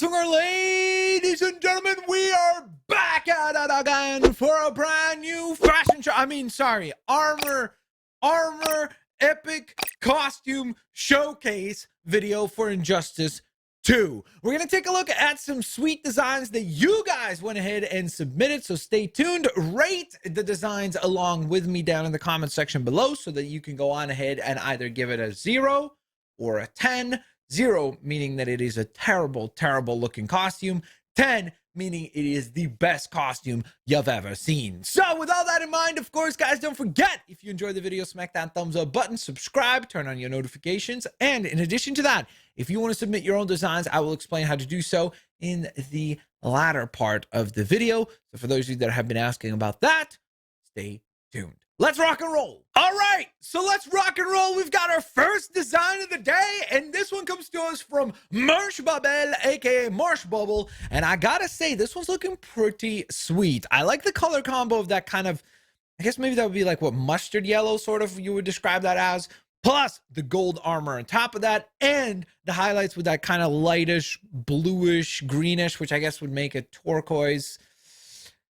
Blitzwinger, ladies and gentlemen, we are back at it again for a brand new fashion show. Armor epic costume showcase video for Injustice 2. We're going to take a look at some sweet designs that you guys went ahead and submitted, so stay tuned. Rate the designs along with me down in the comment section below so that you can go on ahead and either give it a 0 or a 10. 0 meaning that it is a terrible looking costume. 10 meaning it is the best costume you've ever seen. So with all that in mind, of course, guys, don't forget, if you enjoyed the video, smack that thumbs up button, subscribe, turn on your notifications. And in addition to that, if you want to submit your own designs, I will explain how to do so in the latter part of the video. So for those of you that have been asking about that, stay tuned. Let's rock and roll. All right, so let's rock and roll. We've got our first design of the day, and this one comes to us from Marsh Bubble, aka Marsh Bubble. And I gotta say, this one's looking pretty sweet. I like the color combo of that kind of, I guess maybe that would be like what mustard yellow sort of you would describe that as, plus the gold armor on top of that, and the highlights with that kind of lightish, bluish, greenish, which I guess would make it turquoise.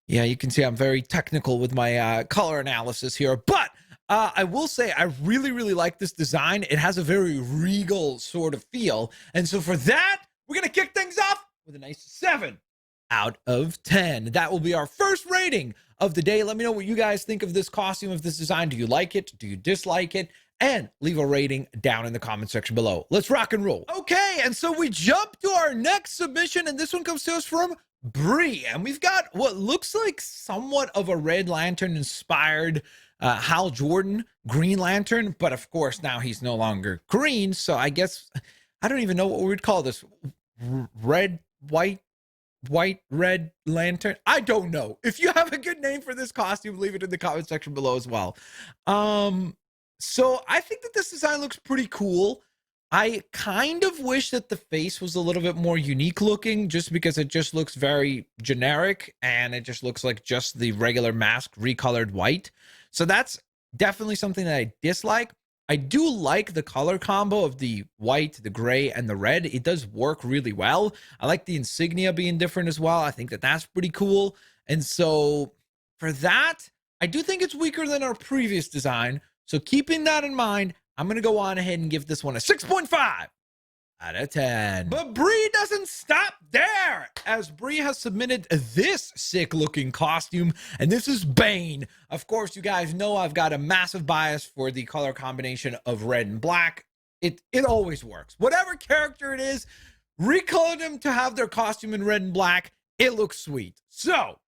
Yeah, you can see I'm very technical with my color analysis here, but I will say I really like this design. It has a very regal sort of feel, and so for that, we're gonna kick things off with a nice 7 out of 10. That will be our first rating of the day. Let me know what you guys think of this costume, of this design. Do you like it? Do you dislike it? And leave a rating down in the comment section below. Let's rock and roll. Okay, and so we jump to our next submission, and this one comes to us from Brie, and we've got what looks like somewhat of a Red Lantern inspired Hal Jordan Green Lantern, but of course now he's no longer green, so I guess I don't even know what we would call this. Red red lantern. I don't know. If you have a good name for this costume, leave it in the comment section below as well. So I think that this design looks pretty cool. I kind of wish that the face was a little bit more unique looking, just because it just looks very generic and it just looks like just the regular mask recolored white. So that's definitely something that I dislike. I do like the color combo of the white, the gray, and the red. It does work really well. I like the insignia being different as well. I think that that's pretty cool. And so for that, I do think it's weaker than our previous design. So keeping that in mind, I'm going to go on ahead and give this one a 6.5 out of 10. But Brie doesn't stop there, as Brie has submitted this sick looking costume, and this is Bane. Of course, you guys know I've got a massive bias for the color combination of red and black. It always works. Whatever character it is, recolor them to have their costume in red and black. It looks sweet. So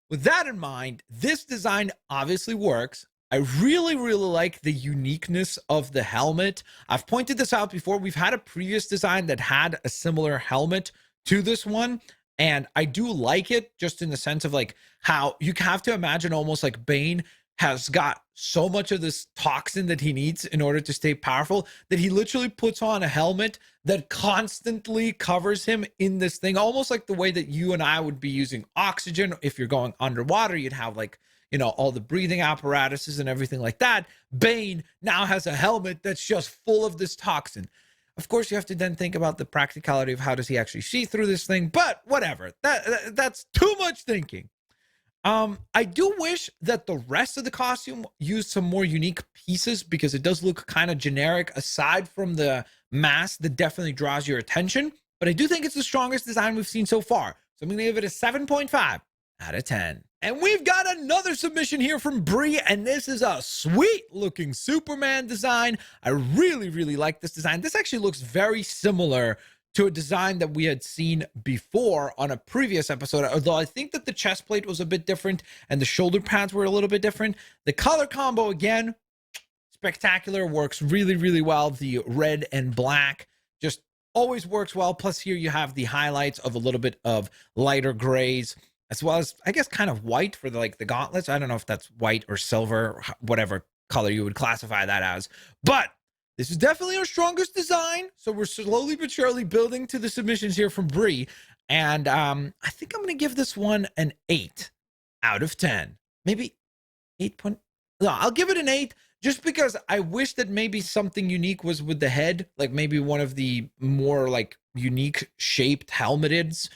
with that in mind, this design obviously works. I really like the uniqueness of the helmet. I've pointed this out before. We've had a previous design that had a similar helmet to this one, and I do like it just in the sense of like how you have to imagine almost like Bane has got so much of this toxin that he needs in order to stay powerful that he literally puts on a helmet that constantly covers him in this thing, almost like the way that you and I would be using oxygen. If you're going underwater, you'd have like, you know, all the breathing apparatuses and everything like that. Bane now has a helmet that's just full of this toxin. Of course, you have to then think about the practicality of how does he actually see through this thing, but whatever. That's too much thinking. I do wish that the rest of the costume used some more unique pieces, because it does look kind of generic aside from the mask that definitely draws your attention. But I do think it's the strongest design we've seen so far. So I'm going to give it a 7.5 out of 10. And we've got another submission here from Brie, and this is a sweet looking Superman design. I really like this design. This actually looks very similar to a design that we had seen before on a previous episode, although I think that the chest plate was a bit different and the shoulder pads were a little bit different. The color combo, again, spectacular, works really well. The red and black just always works well. Plus here you have the highlights of a little bit of lighter grays, as well as, I guess, kind of white for the gauntlets. I don't know if that's white or silver, whatever color you would classify that as. But this is definitely our strongest design. So we're slowly but surely building to the submissions here from Brie. And I think I'm going to give this one an 8 out of 10. Maybe 8 point. No, I'll give it an 8, just because I wish that maybe something unique was with the head. Like maybe one of the more like unique shaped helmeted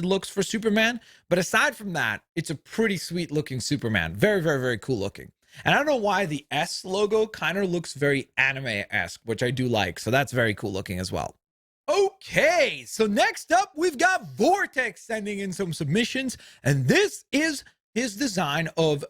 looks for Superman. But aside from that, it's a pretty sweet looking Superman. Very, very, very cool looking. And I don't know why the S logo kind of looks very anime-esque, which I do like. So that's very cool looking as well. Okay, so next up, we've got Vortex sending in some submissions, and this is his design of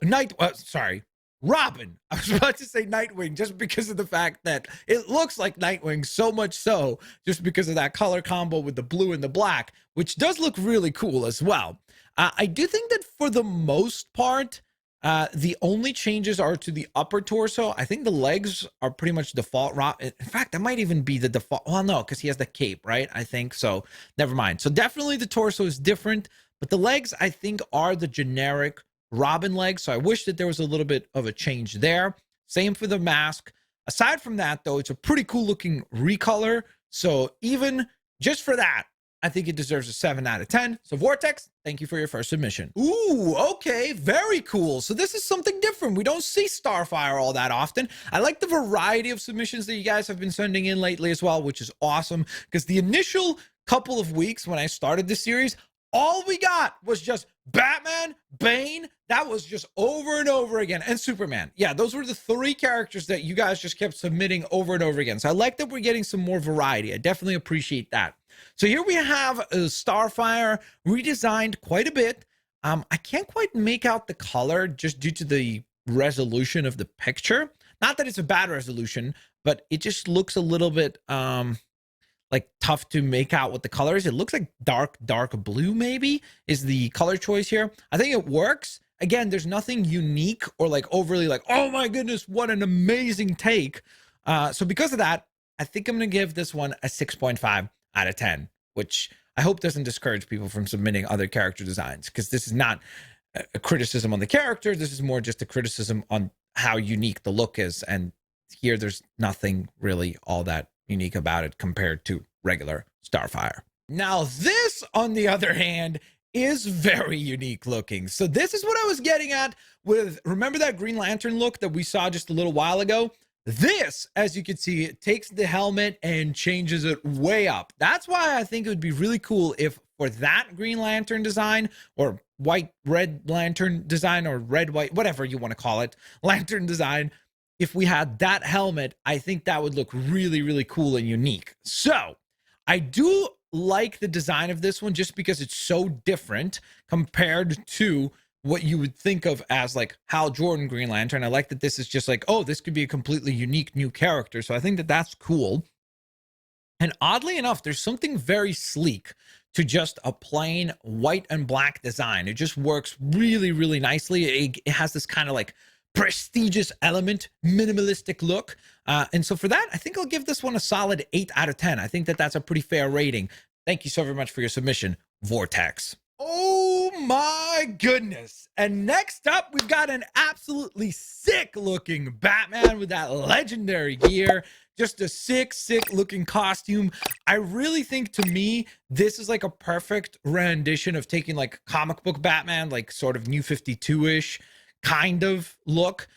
Robin. I was about to say Nightwing just because of the fact that it looks like Nightwing, so much so just because of that color combo with the blue and the black, which does look really cool as well. I do think that for the most part, the only changes are to the upper torso. I think the legs are pretty much default. In fact, that might even be the default. Well, no, because he has the cape, right? I think so. Never mind. So definitely the torso is different, but the legs, I think, are the generic Robin legs. So I wish that there was a little bit of a change there. Same for the mask. Aside from that, though, it's a pretty cool looking recolor. So even just for that, I think it deserves a 7 out of 10. So Vortex, thank you for your first submission. Ooh, okay, very cool. So this is something different. We don't see Starfire all that often. I like the variety of submissions that you guys have been sending in lately as well, which is awesome, because the initial couple of weeks when I started this series, all we got was just Batman, Bane. That was just over and over again. And Superman. Yeah, those were the 3 characters that you guys just kept submitting over and over again. So I like that we're getting some more variety. I definitely appreciate that. So here we have Starfire redesigned quite a bit. I can't quite make out the color just due to the resolution of the picture. Not that it's a bad resolution, but it just looks a little bit like tough to make out what the color is. It looks like dark blue maybe is the color choice here. I think it works. Again, there's nothing unique or like overly like, oh my goodness, what an amazing take. So because of that, I think I'm going to give this one a 6.5 out of 10, which I hope doesn't discourage people from submitting other character designs, because this is not a criticism on the character. This is more just a criticism on how unique the look is. And here there's nothing really all that unique about it compared to regular Starfire. Now this, on the other hand, is very unique looking. So this is what I was getting at with, remember that Green Lantern look that we saw just a little while ago? This, as you can see, it takes the helmet and changes it way up. That's why I think it would be really cool if for that Green Lantern design, or red lantern design, or red, white, whatever you want to call it, lantern design, if we had that helmet, I think that would look really, really cool and unique. So I do like the design of this one just because it's so different compared to what you would think of as like Hal Jordan Green Lantern. I like that this is just like, oh, this could be a completely unique new character. So I think that that's cool. And oddly enough, there's something very sleek to just a plain white and black design. It just works really, really nicely. It has this kind of like prestigious element, minimalistic look. And so for that, I think I'll give this one a solid 8 out of 10. I think that that's a pretty fair rating. Thank you so very much for your submission, Vortex. Oh my goodness. And next up, we've got an absolutely sick looking Batman with that legendary gear. Just a sick looking costume. I really think, to me, this is like a perfect rendition of taking like comic book Batman, like sort of New 52-ish kind of look,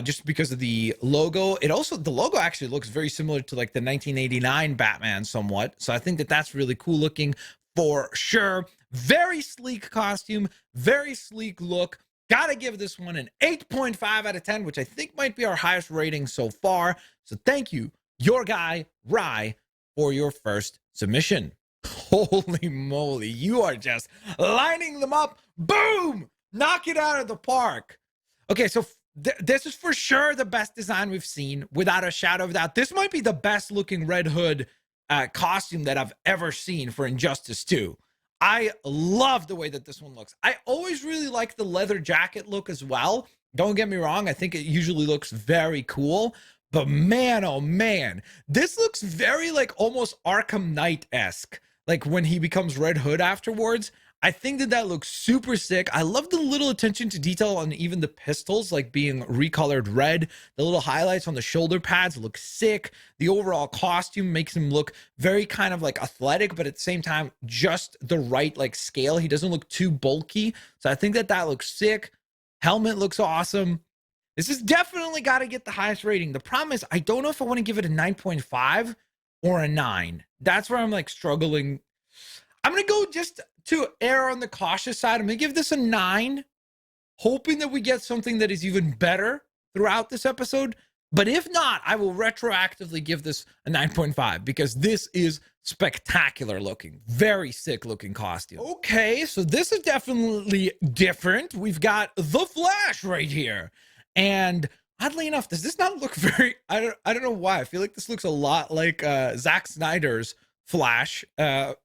just because of the logo. The logo actually looks very similar to like the 1989 Batman somewhat. So I think that that's really cool looking for sure. Very sleek costume, very sleek look. Gotta give this one an 8.5 out of 10, which I think might be our highest rating so far. So thank you, your guy, Rye, for your first submission. Holy moly, you are just lining them up. Boom! Knock it out of the park. Okay, so this is for sure the best design we've seen, without a shadow of a doubt. This might be the best looking Red Hood costume that I've ever seen for Injustice 2. I love the way that this one looks. I always really like the leather jacket look as well. Don't get me wrong. I think it usually looks very cool. But man, oh man, this looks very like almost Arkham Knight-esque. Like when he becomes Red Hood afterwards. I think that looks super sick. I love the little attention to detail on even the pistols, like being recolored red. The little highlights on the shoulder pads look sick. The overall costume makes him look very kind of like athletic, but at the same time, just the right like scale. He doesn't look too bulky. So I think that looks sick. Helmet looks awesome. This has definitely got to get the highest rating. The problem is I don't know if I want to give it a 9.5 or a 9. That's where I'm like struggling. I'm going to go just to err on the cautious side. I'm going to give this a 9, hoping that we get something that is even better throughout this episode. But if not, I will retroactively give this a 9.5 because this is spectacular looking. Very sick looking costume. Okay, so this is definitely different. We've got the Flash right here. And oddly enough, does this not look very, I don't know why. I feel like this looks a lot like Zack Snyder's Flash.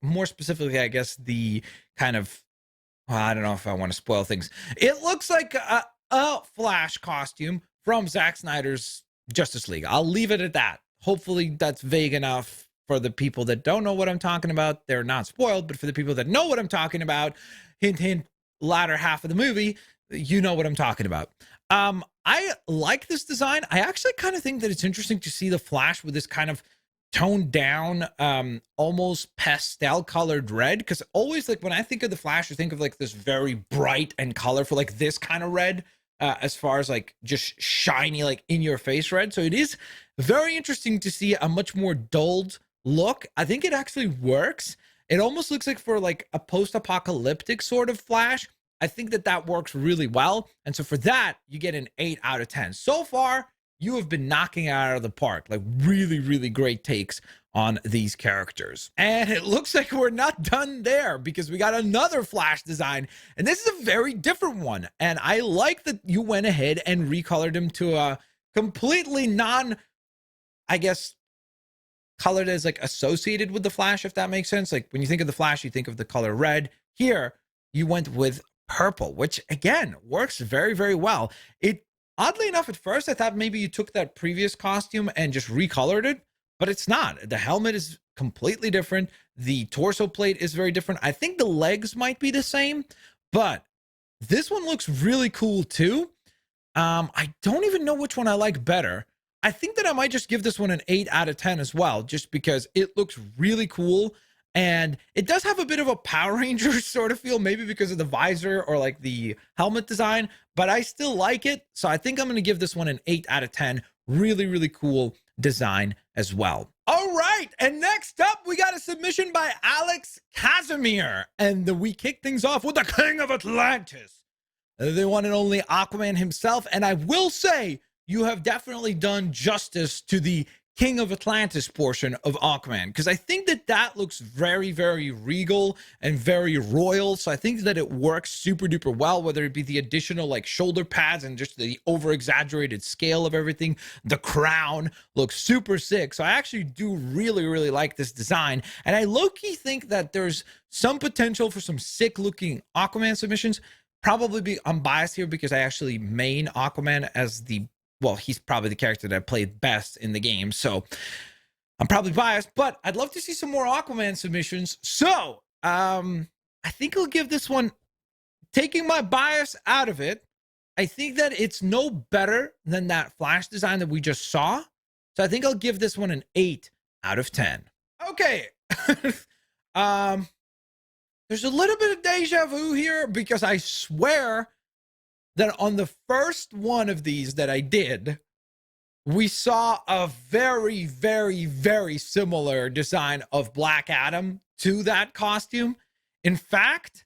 More specifically, I guess the kind of, well, I don't know if I want to spoil things. It looks like a Flash costume from Zack Snyder's Justice League. I'll leave it at that. Hopefully that's vague enough for the people that don't know what I'm talking about. They're not spoiled, but for the people that know what I'm talking about, hint, hint, latter half of the movie, you know what I'm talking about. I like this design. I actually kind of think that it's interesting to see the Flash with this kind of toned down, almost pastel colored red. Because always, like, when I think of the Flash, I think of like this very bright and colorful, like this kind of red. As far as like just shiny, like in your face red. So it is very interesting to see a much more dulled look. I think it actually works. It almost looks like for like a post-apocalyptic sort of Flash. I think that that works really well. And so for that, you get an 8 out of 10. So far, you have been knocking it out of the park. Like really, really great takes on these characters. And it looks like we're not done there because we got another Flash design, and this is a very different one. And I like that you went ahead and recolored him to a completely non, I guess, colored as like associated with the Flash, if that makes sense. Like when you think of the Flash, you think of the color red. Here, you went with purple, which again works very, very well. It, oddly enough, at first I thought maybe you took that previous costume and just recolored it, but it's not. The helmet is completely different. The torso plate is very different. I think the legs might be the same, but this one looks really cool too. I don't even know which one I like better. I think that I might just give this one an 8 out of 10 as well, just because it looks really cool. And it does have a bit of a Power Rangers sort of feel, maybe because of the visor or like the helmet design, but I still like it. So I think I'm going to give this one an 8 out of 10. Really, really cool design as well. All right. And next up, we got a submission by Alex Casimir. And we kick things off with the King of Atlantis, the one and only Aquaman himself. And I will say, you have definitely done justice to the King of Atlantis portion of Aquaman, because I think that that looks very, very regal and very royal. So I think that it works super duper well, whether it be the additional like shoulder pads and just the over exaggerated scale of everything. The crown looks super sick. So I actually do really, really like this design. And I low-key think that there's some potential for some sick looking Aquaman submissions. Probably I'm biased here because I actually main Aquaman as the, well, he's probably the character that I played best in the game, so I'm probably biased, but I'd love to see some more Aquaman submissions. So, I think I'll give this one, taking my bias out of it, I think that it's no better than that Flash design that we just saw. So I think I'll give this one an 8 out of 10. Okay. There's a little bit of deja vu here because I swear that on the first one of these that I did, we saw a very, very, very similar design of Black Adam to that costume. In fact,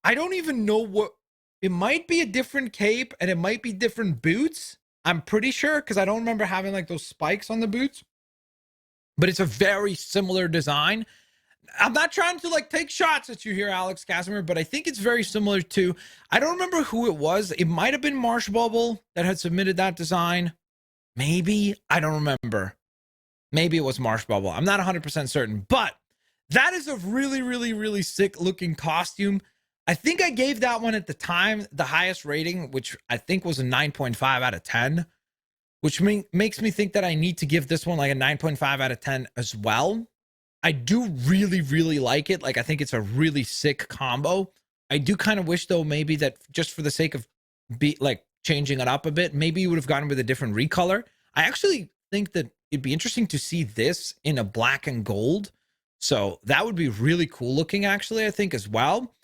I don't even know what, it might be a different cape and it might be different boots. I'm pretty sure because I don't remember having like those spikes on the boots, but it's a very similar design. I'm not trying to like take shots at you here, Alex Casimir, but I think it's very similar to, I don't remember who it was. It might have been Marsh Bubble that had submitted that design. Maybe, I don't remember. Maybe it was Marsh Bubble. I'm not 100% certain, but that is a really, really, really sick looking costume. I think I gave that one at the time the highest rating, which I think was a 9.5 out of 10, which makes me think that I need to give this one like a 9.5 out of 10 as well. I do really, really like it. Like, I think it's a really sick combo. I do kind of wish, though, maybe that just for the sake of changing it up a bit, maybe you would have gone with a different recolor. I actually think that it'd be interesting to see this in a black and gold. So that would be really cool looking, actually, I think, as well.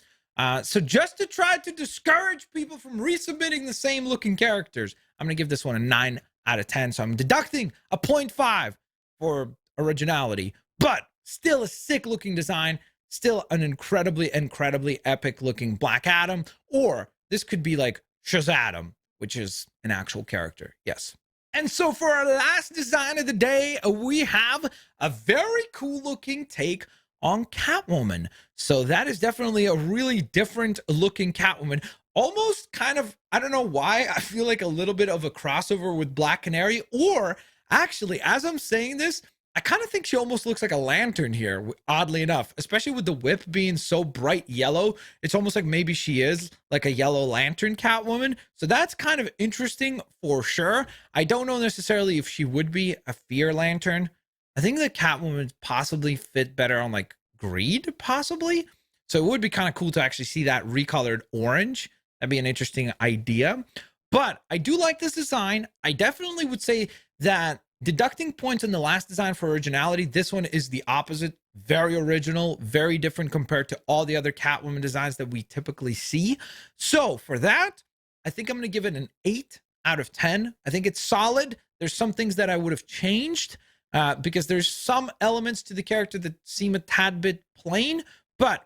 So just to try to discourage people from resubmitting the same looking characters, I'm going to give this one a 9 out of 10. So I'm deducting a 0.5 for originality, but still a sick looking design, still an incredibly epic looking Black Adam, or this could be like Shazam, which is an actual character. Yes. And so for our last design of the day, we have a very cool looking take on Catwoman. So that is definitely a really different looking Catwoman. Almost kind of, I don't know why, I feel like a little bit of a crossover with Black Canary, or actually, as I'm saying this, I kind of think she almost looks like a lantern here, oddly enough, especially with the whip being so bright yellow. It's almost like maybe she is like a yellow lantern Catwoman. So that's kind of interesting for sure. I don't know necessarily if she would be a fear lantern. I think the Catwoman possibly fit better on like greed, possibly. So it would be kind of cool to actually see that recolored orange. That'd be an interesting idea. But I do like this design. I definitely would say that deducting points in the last design for originality, this one is the opposite. Very original, very different compared to all the other Catwoman designs that we typically see. So for that, I think I'm going to give it an 8 out of 10. I think it's solid. There's some things that I would have changed because there's some elements to the character that seem a tad bit plain, but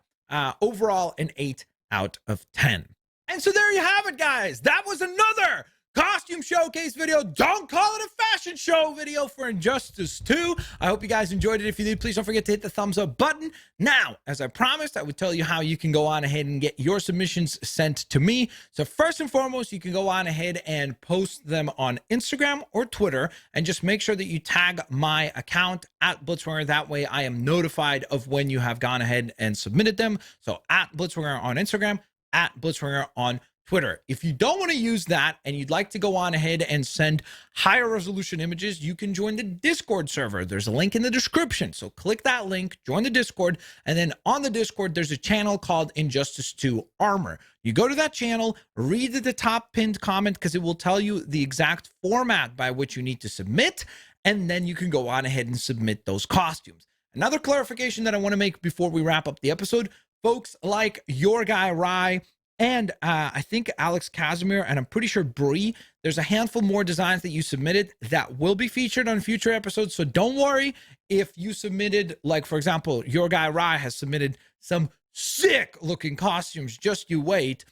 overall an 8 out of 10. And so there you have it, guys. That was another costume showcase video. Don't call it a fashion show video for Injustice 2. I hope you guys enjoyed it. If you did, please don't forget to hit the thumbs up button. Now, as I promised, I would tell you how you can go on ahead and get your submissions sent to me. So first and foremost, you can go on ahead and post them on Instagram or Twitter, and just make sure that you tag my account at Blitzwinger. That way I am notified of when you have gone ahead and submitted them. So at Blitzwinger on Instagram, at Blitzwinger on Twitter. If you don't want to use that and you'd like to go on ahead and send higher resolution images, you can join the Discord server. There's a link in the description. So click that link, join the Discord, and then on the Discord, there's a channel called Injustice 2 Armor. You go to that channel, read the top pinned comment because it will tell you the exact format by which you need to submit, and then you can go on ahead and submit those costumes. Another clarification that I want to make before we wrap up the episode, folks like Your Guy Rye and I think Alex Casimir, and I'm pretty sure Brie, there's a handful more designs that you submitted that will be featured on future episodes. So don't worry if you submitted, like, for example, Your Guy Rye has submitted some sick looking costumes. Just you wait.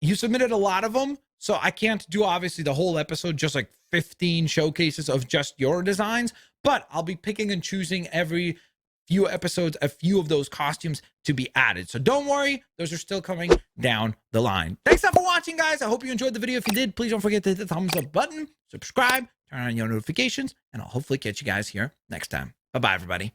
You submitted a lot of them, so I can't do obviously the whole episode, just like 15 showcases of just your designs, but I'll be picking and choosing every few episodes, a few of those costumes to be added. So don't worry, those are still coming down the line. Thanks for watching, guys. I hope you enjoyed the video. If you did, please don't forget to hit the thumbs up button, subscribe, turn on your notifications, and I'll hopefully catch you guys here next time. Bye-bye, everybody.